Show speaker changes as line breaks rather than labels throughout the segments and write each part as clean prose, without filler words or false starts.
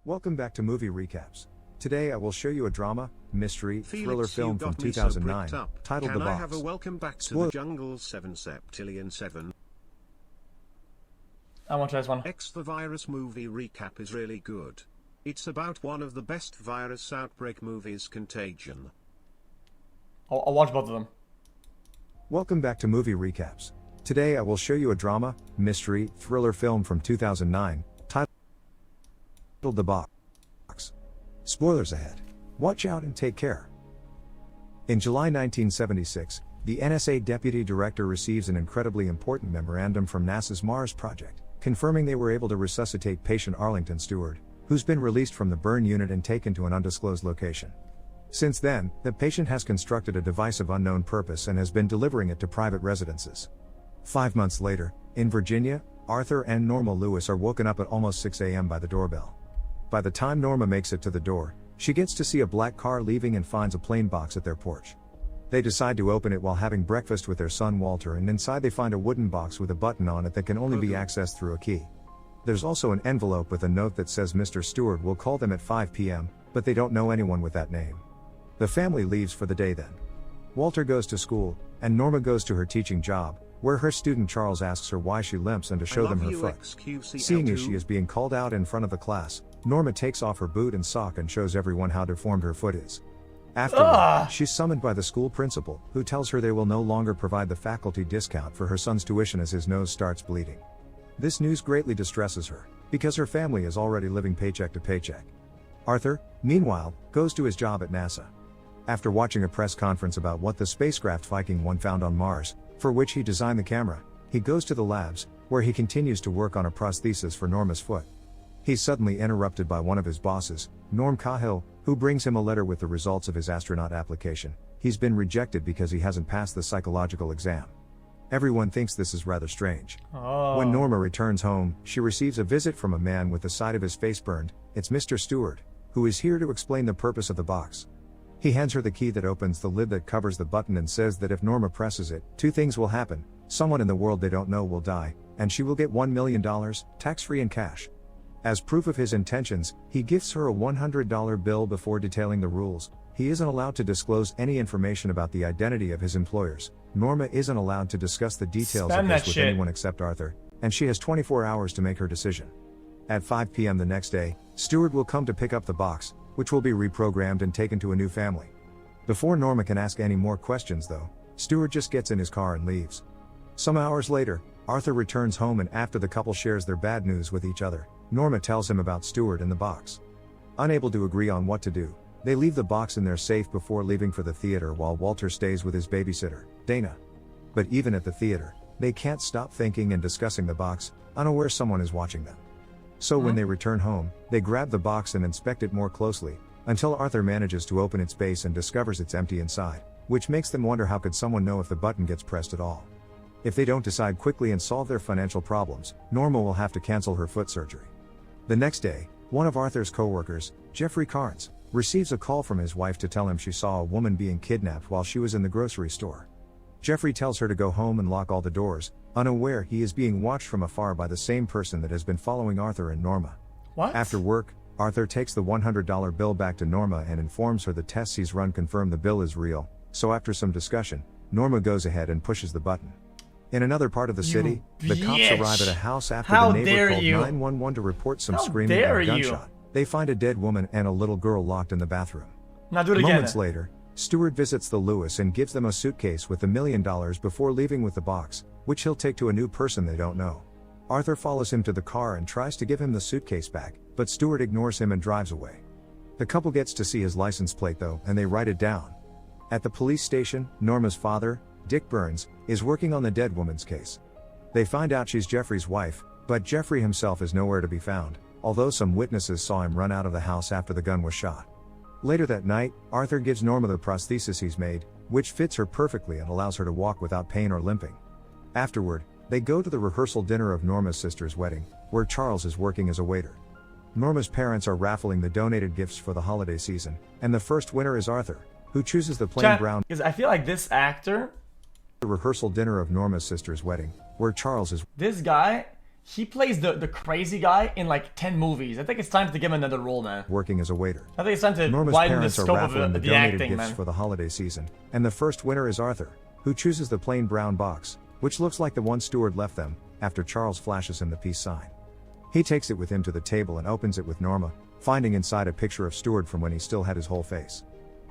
Welcome back to Movie Recaps. Today I will show you a drama, mystery, thriller film from 2009, titled The Box.
Can I have a welcome back to the jungle 7 septillion 7?
I want to try this one.
The virus movie recap is really good. It's about one of the best virus outbreak movies, Contagion.
I'll watch both of them.
Welcome back to Movie Recaps. Today I will show you a drama, mystery, thriller film from 2009, titled The Box. Spoilers ahead. Watch out and take care. In July 1976, the NSA deputy director receives an incredibly important memorandum from NASA's Mars project, confirming they were able to resuscitate patient Arlington Stewart, who's been released from the burn unit and taken to an undisclosed location. Since then, the patient has constructed a device of unknown purpose and has been delivering it to private residences. 5 months later, in Virginia, Arthur and Norma Lewis are woken up at almost 6 a.m. by the doorbell. By the time Norma makes it to the door, she gets to see a black car leaving and finds a plain box at their porch. They decide to open it while having breakfast with their son Walter, and inside they find a wooden box with a button on it that can only be accessed through a key. There's also an envelope with a note that says Mr. Stewart will call them at 5 p.m., but they don't know anyone with that name. The family leaves for the day then. Walter goes to school, and Norma goes to her teaching job, where her student Charles asks her why she limps and to show them her foot. Seeing as she is being called out in front of the class, Norma takes off her boot and sock and shows everyone how deformed her foot is. Afterward, she's summoned by the school principal, who tells her they will no longer provide the faculty discount for her son's tuition as his nose starts bleeding. This news greatly distresses her, because her family is already living paycheck to paycheck. Arthur, meanwhile, goes to his job at NASA. After watching a press conference about what the spacecraft Viking 1 found on Mars, for which he designed the camera, he goes to the labs, where he continues to work on a prosthesis for Norma's foot. He's suddenly interrupted by one of his bosses, Norm Cahill, who brings him a letter with the results of his astronaut application. He's been rejected because he hasn't passed the psychological exam. Everyone thinks this is rather strange. When Norma returns home, she receives a visit from a man with the side of his face burned. It's Mr. Stewart, who is here to explain the purpose of the box. He hands her the key that opens the lid that covers the button and says that if Norma presses it, two things will happen: someone in the world they don't know will die, and she will get $1 million, tax-free in cash. As proof of his intentions, he gifts her a $100 bill before detailing the rules. He isn't allowed to disclose any information about the identity of his employers. Norma isn't allowed to discuss the details of this with anyone except Arthur, and she has 24 hours to make her decision. At 5 p.m. the next day, Stewart will come to pick up the box, which will be reprogrammed and taken to a new family. Before Norma can ask any more questions though, Stewart just gets in his car and leaves. Some hours later, Arthur returns home, and after the couple shares their bad news with each other, Norma tells him about Stewart and the box. Unable to agree on what to do, they leave the box in their safe before leaving for the theater while Walter stays with his babysitter, Dana. But even at the theater, they can't stop thinking and discussing the box, unaware someone is watching them. So when they return home, they grab the box and inspect it more closely, until Arthur manages to open its base and discovers it's empty inside, which makes them wonder how could someone know if the button gets pressed at all. If they don't decide quickly and solve their financial problems, Norma will have to cancel her foot surgery. The next day, one of Arthur's co-workers, Jeffrey Carnes, receives a call from his wife to tell him she saw a woman being kidnapped while she was in the grocery store. Jeffrey tells her to go home and lock all the doors, unaware he is being watched from afar by the same person that has been following Arthur and Norma.
What?
After work, Arthur takes the $100 bill back to Norma and informs her the tests he's run confirm the bill is real, so after some discussion, Norma goes ahead and pushes the button. In another part of the city, the cops arrive at a house after the neighbor called 911 to report some screaming and a gunshot. They find a dead woman and a little girl locked in the bathroom.
Now do it again.
Moments later, Stewart visits the Lewis and gives them a suitcase with $1 million before leaving with the box, which he'll take to a new person they don't know. Arthur follows him to the car and tries to give him the suitcase back, but Stewart ignores him and drives away. The couple gets to see his license plate though, and they write it down. At the police station, Norma's father, Dick Burns, is working on the dead woman's case. They find out she's Jeffrey's wife, but Jeffrey himself is nowhere to be found, although some witnesses saw him run out of the house after the gun was shot. Later that night, Arthur gives Norma the prosthesis he's made, which fits her perfectly and allows her to walk without pain or limping. Afterward, they go to the rehearsal dinner of Norma's sister's wedding, where Charles is working as a waiter. Norma's parents are raffling the donated gifts for the holiday season, and the first winner is Arthur, who chooses the plain brown.
Because I feel like this actor,
the rehearsal dinner of Norma's sister's wedding, where Charles is.
This guy He plays the crazy guy in like 10 movies. I think it's time to give him another role, man.
working as a waiter.
I think it's time to
Norma's
widen the
parents are
scope
raffling
of
the
the
donated
acting,
gifts
man.
for the holiday season, and the first winner is Arthur, who chooses the plain brown box, which looks like the one Stewart left them, after Charles flashes him the peace sign. He takes it with him to the table and opens it with Norma, finding inside a picture of Stewart from when he still had his whole face.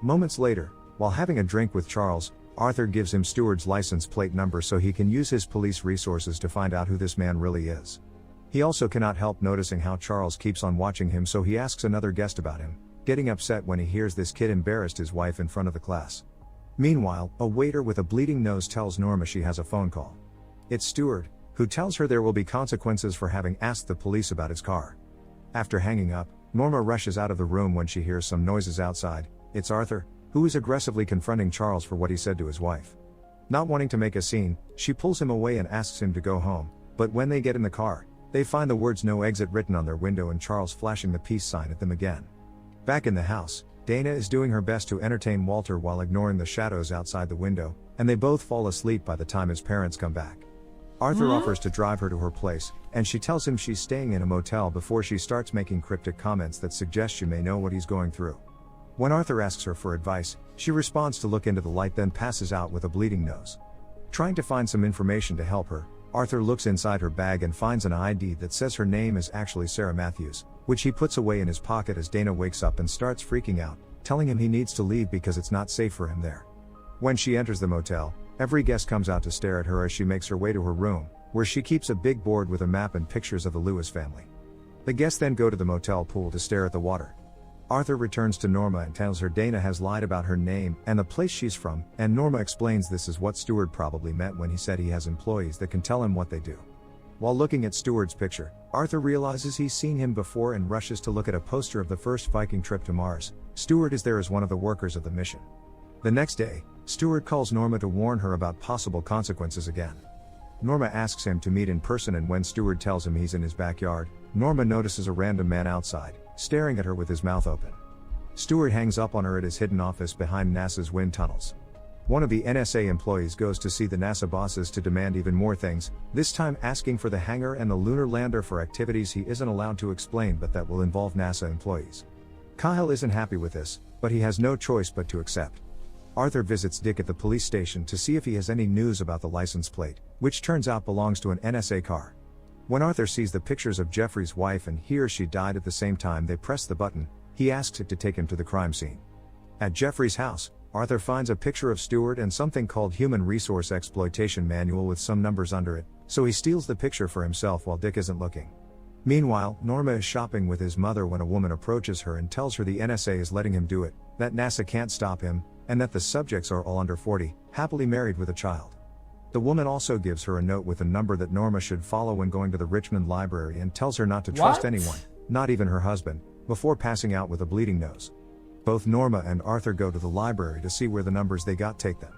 Moments later, while having a drink with Charles, Arthur gives him Stewart's license plate number so he can use his police resources to find out who this man really is. He also cannot help noticing how Charles keeps on watching him, so he asks another guest about him, getting upset when he hears this kid embarrassed his wife in front of the class. Meanwhile, a waiter with a bleeding nose tells Norma she has a phone call. It's Stewart, who tells her there will be consequences for having asked the police about his car. After hanging up, Norma rushes out of the room when she hears some noises outside. It's Arthur, who is aggressively confronting Charles for what he said to his wife. Not wanting to make a scene, she pulls him away and asks him to go home, but when they get in the car, they find the words "no exit" written on their window and Charles flashing the peace sign at them again. Back in the house, Dana is doing her best to entertain Walter while ignoring the shadows outside the window, and they both fall asleep by the time his parents come back. Arthur offers to drive her to her place, and she tells him she's staying in a motel before she starts making cryptic comments that suggest she may know what he's going through. When Arthur asks her for advice, she responds to look into the light, then passes out with a bleeding nose. Trying to find some information to help her, Arthur looks inside her bag and finds an ID that says her name is actually Sarah Matthews, which he puts away in his pocket as Dana wakes up and starts freaking out, telling him he needs to leave because it's not safe for him there. When she enters the motel, every guest comes out to stare at her as she makes her way to her room, where she keeps a big board with a map and pictures of the Lewis family. The guests then go to the motel pool to stare at the water. Arthur returns to Norma and tells her Dana has lied about her name and the place she's from, and Norma explains this is what Stewart probably meant when he said he has employees that can tell him what they do. While looking at Stewart's picture, Arthur realizes he's seen him before and rushes to look at a poster of the first Viking trip to Mars. Stewart is there as one of the workers of the mission. The next day, Stewart calls Norma to warn her about possible consequences again. Norma asks him to meet in person, and when Stewart tells him he's in his backyard, Norma notices a random man outside, staring at her with his mouth open. Stewart hangs up on her at his hidden office behind NASA's wind tunnels. One of the NSA employees goes to see the NASA bosses to demand even more things, this time asking for the hangar and the lunar lander for activities he isn't allowed to explain but that will involve NASA employees. Kyle isn't happy with this, but he has no choice but to accept. Arthur visits Dick at the police station to see if he has any news about the license plate, which turns out belongs to an NSA car. When Arthur sees the pictures of Jeffrey's wife and hears she died at the same time they press the button, he asks it to take him to the crime scene. At Jeffrey's house, Arthur finds a picture of Stewart and something called Human Resource Exploitation Manual with some numbers under it, so he steals the picture for himself while Dick isn't looking. Meanwhile, Norma is shopping with his mother when a woman approaches her and tells her the NSA is letting him do it, that NASA can't stop him, and that the subjects are all under 40, happily married with a child. The woman also gives her a note with a number that Norma should follow when going to the Richmond Library and tells her not to trust anyone, not even her husband, before passing out with a bleeding nose. Both Norma and Arthur go to the library to see where the numbers they got take them.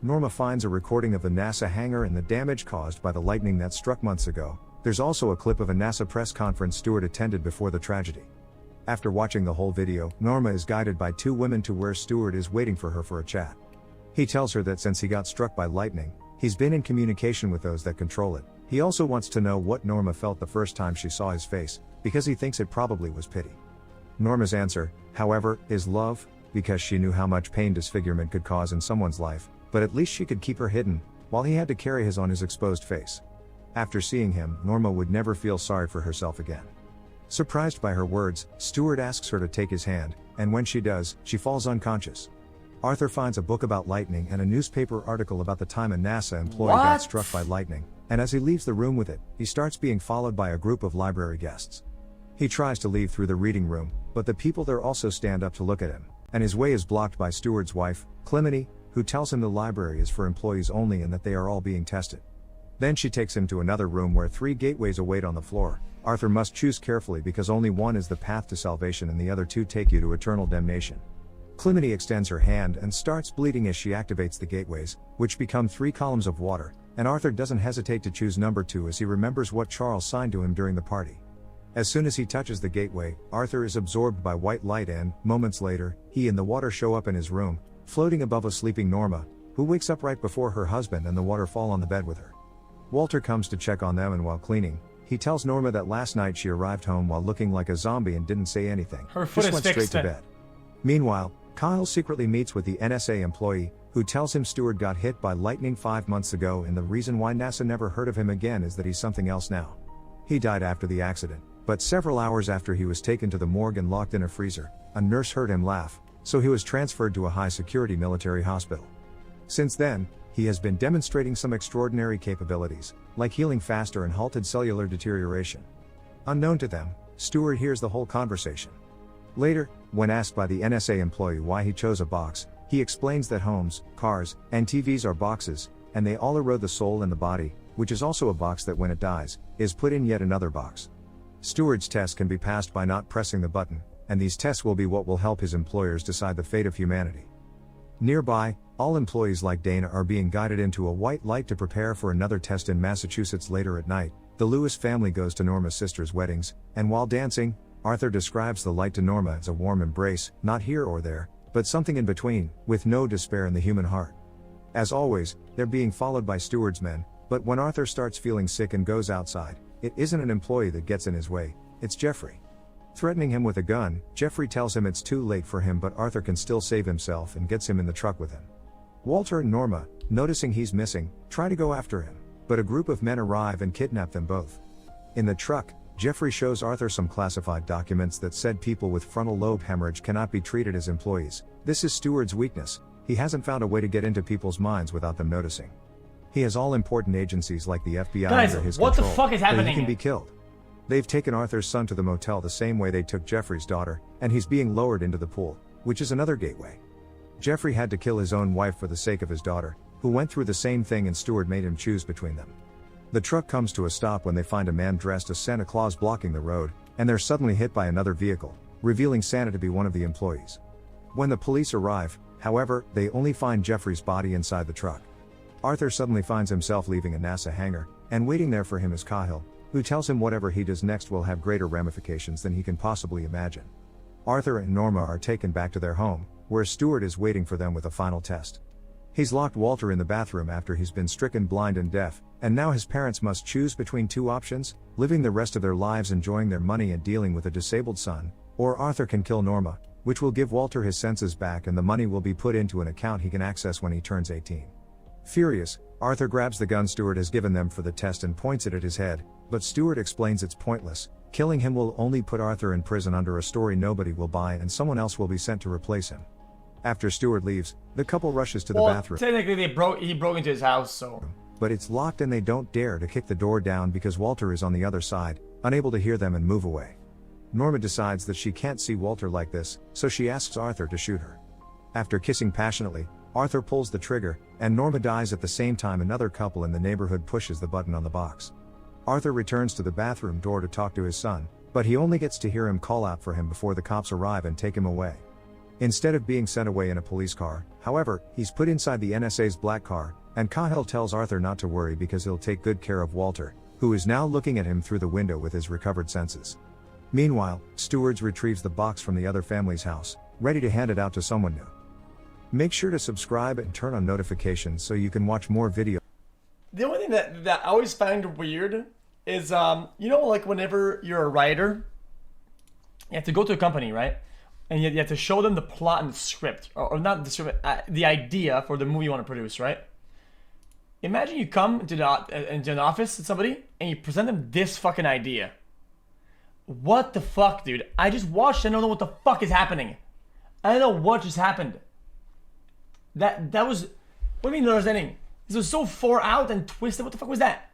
Norma finds a recording of the NASA hangar and the damage caused by the lightning that struck months ago. There's also a clip of a NASA press conference Stewart attended before the tragedy. After watching the whole video, Norma is guided by two women to where Stewart is waiting for her for a chat. He tells her that since he got struck by lightning, he's been in communication with those that control it. He also wants to know what Norma felt the first time she saw his face, because he thinks it probably was pity. Norma's answer, however, is love, because she knew how much pain disfigurement could cause in someone's life, but at least she could keep her hidden, while he had to carry his on his exposed face. After seeing him, Norma would never feel sorry for herself again. Surprised by her words, Stewart asks her to take his hand, and when she does, she falls unconscious. Arthur finds a book about lightning and a newspaper article about the time a NASA employee got struck by lightning, and as he leaves the room with it, he starts being followed by a group of library guests. He tries to leave through the reading room, but the people there also stand up to look at him, and his way is blocked by Stewart's wife, Clemeny, who tells him the library is for employees only and that they are all being tested. Then she takes him to another room where 3 gateways await on the floor. Arthur must choose carefully because only one is the path to salvation and the other 2 take you to eternal damnation. Clemeny extends her hand and starts bleeding as she activates the gateways, which become 3 columns of water, and Arthur doesn't hesitate to choose number 2 as he remembers what Charles signed to him during the party. As soon as he touches the gateway, Arthur is absorbed by white light and, moments later, he and the water show up in his room, floating above a sleeping Norma, who wakes up right before her husband and the water fall on the bed with her. Walter comes to check on them, and while cleaning, he tells Norma that last night she arrived home while looking like a zombie and didn't say anything.
Her foot
Just
is
went straight
fixed.
to bed. Meanwhile, Kyle secretly meets with the NSA employee, who tells him Stewart got hit by lightning 5 months ago and the reason why NASA never heard of him again is that he's something else now. He died after the accident, but several hours after he was taken to the morgue and locked in a freezer, a nurse heard him laugh, so he was transferred to a high-security military hospital. Since then, he has been demonstrating some extraordinary capabilities, like healing faster and halted cellular deterioration. Unknown to them, Stewart hears the whole conversation. Later, when asked by the NSA employee why he chose a box, he explains that homes, cars, and TVs are boxes, and they all erode the soul and the body, which is also a box that when it dies, is put in yet another box. Stewart's test can be passed by not pressing the button, and these tests will be what will help his employers decide the fate of humanity. Nearby, all employees like Dana are being guided into a white light to prepare for another test in Massachusetts later at night. The Lewis family goes to Norma's sister's weddings, and while dancing, Arthur describes the light to Norma as a warm embrace, not here or there, but something in between, with no despair in the human heart. As always, they're being followed by Stewart's men, but when Arthur starts feeling sick and goes outside, it isn't an employee that gets in his way, it's Jeffrey. Threatening him with a gun, Jeffrey tells him it's too late for him but Arthur can still save himself and gets him in the truck with him. Walter and Norma, noticing he's missing, try to go after him, but a group of men arrive and kidnap them both. In the truck, Jeffrey shows Arthur some classified documents that said people with frontal lobe hemorrhage cannot be treated as employees. This is Stewart's weakness, he hasn't found a way to get into people's minds without them noticing. He has all important agencies like the FBI
Guys,
under his
what
control,
the fuck is
but
happening
he can
here?
be killed. They've taken Arthur's son to the motel the same way they took Jeffrey's daughter, and he's being lowered into the pool, which is another gateway. Jeffrey had to kill his own wife for the sake of his daughter, who went through the same thing and Stewart made him choose between them. The truck comes to a stop when they find a man dressed as Santa Claus blocking the road, and they're suddenly hit by another vehicle, revealing Santa to be one of the employees. When the police arrive, however, they only find Jeffrey's body inside the truck. Arthur suddenly finds himself leaving a NASA hangar, and waiting there for him is Cahill, who tells him whatever he does next will have greater ramifications than he can possibly imagine. Arthur and Norma are taken back to their home, where Stewart is waiting for them with a final test. He's locked Walter in the bathroom after he's been stricken blind and deaf, and now his parents must choose between two options: living the rest of their lives enjoying their money and dealing with a disabled son, or Arthur can kill Norma, which will give Walter his senses back and the money will be put into an account he can access when he turns 18. Furious, Arthur grabs the gun Stewart has given them for the test and points it at his head, but Stewart explains it's pointless. Killing him will only put Arthur in prison under a story nobody will buy and someone else will be sent to replace him. After Stewart leaves, the couple rushes to the bathroom.
Technically he broke into his house, so...
But it's locked and they don't dare to kick the door down because Walter is on the other side, unable to hear them and move away. Norma decides that she can't see Walter like this, so she asks Arthur to shoot her. After kissing passionately, Arthur pulls the trigger, and Norma dies at the same time another couple in the neighborhood pushes the button on the box. Arthur returns to the bathroom door to talk to his son, but he only gets to hear him call out for him before the cops arrive and take him away. Instead of being sent away in a police car, however, he's put inside the NSA's black car, and Cahill tells Arthur not to worry because he'll take good care of Walter, who is now looking at him through the window with his recovered senses. Meanwhile, Stewart retrieves the box from the other family's house, ready to hand it out to someone new. Make sure to subscribe and turn on notifications so you can watch more videos.
The only thing that I always find weird is, you know, like whenever you're a writer, you have to go to a company, right? And you have to show them the plot and the script, or not the script, the idea for the movie you want to produce, right? Imagine you come into an office with somebody and you present them this fucking idea. What the fuck, dude? I just watched. I don't know what the fuck is happening. I don't know what just happened. That was. What do you mean understanding? This was so far out and twisted. What the fuck was that?